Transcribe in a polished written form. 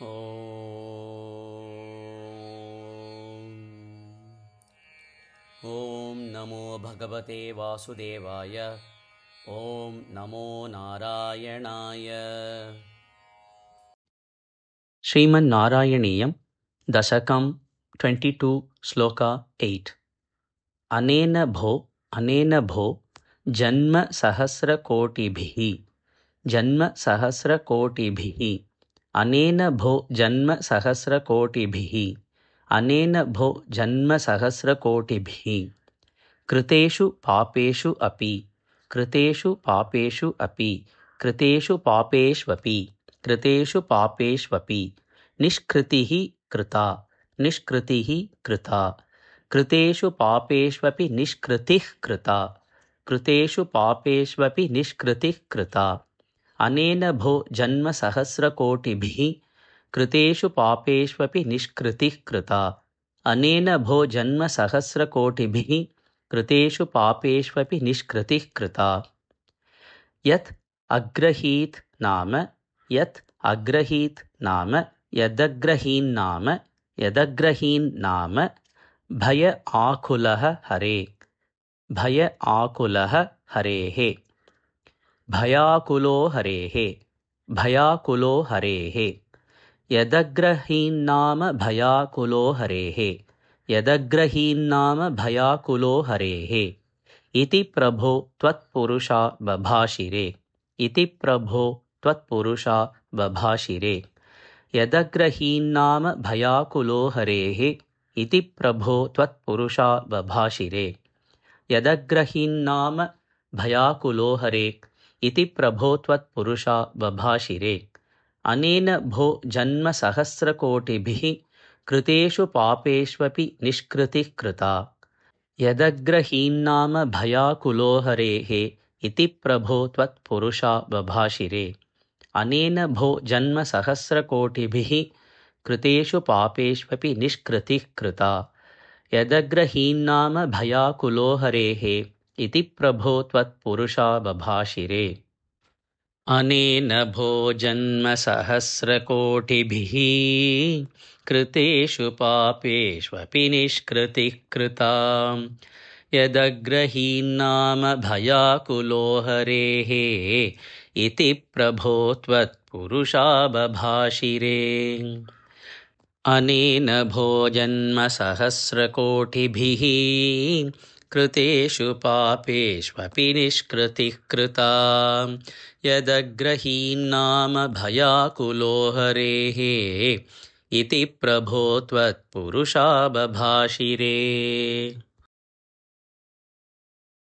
ॐ नमो भगवते वासुदेवाय। ॐ नमो नारायणाय। श्रीमन्नारायणीयं दशकं 22 श्लोका 8। अनेन भो जन्मसहस्रकोटिभिः अनेन भो जन्मसहस्रकोटिभिः अनेन भो जन्मसहस्रकोटिभिः कृतेषु पापेषु पापेष्वपि निष्कृतिः कृता कृतेषु पापेष्वपि निष्कृतिः कृता अनेन भो जन्मसहस्रकोटिभिः कृतेषु पापेष्वपि निष्कृतिः कृता अनेन भो जन्मसहस्रकोटिभिः कृतेषु पापेष्वपि निष्कृतिः कृता। यत् अग्रहीत् नाम भय आकुलः हरेः भयाकुलो हरेः यदग्रहीन्नाम भयाकुलो हरेः इति प्रभो त्वत्पुरुषा बभाषिरे यदग्रहीन्नाम भयाकुलो हरेः इति प्रभो त्वत्पुरुषा बभाषिरे यदग्रहीन्नाम भयाकुलो हरेः इति प्रभो त्वत्पुरुषा बभाषिरे अनेन भो जन्मसहस्रकोटिभिः कृतेषु पापेष्वपि निष्कृतिः कृता यदग्रहीन्नाम भयाकुलो हरेः इति प्रभो त्वत्पुरुषा बभाषिरे अनेन भो जन्मसहस्रकोटिभिः कृतेषु पापेष्वपि निष्कृतिः कृता यदग्रहीन्नाम भयाकुलो हरेः इति प्रभो त्वत्पुरुषा बभाषिरे अनेन भो जन्मसहस्रकोटिभिः कृतेषु पापेष्वपि निष्कृतिः कृता यदग्रहीन्नाम भयाकुलो हरेः इति प्रभो त्वत्पुरुषा बभाषिरे अनेन भो जन्मसहस्रकोटिभिः कृतेषु पापेष्वपि निष्कृतिः कृता यदग्रहीन्नाम भयाकुलो हरेः इति प्रभो त्वत्पुरुषा बभाषिरे।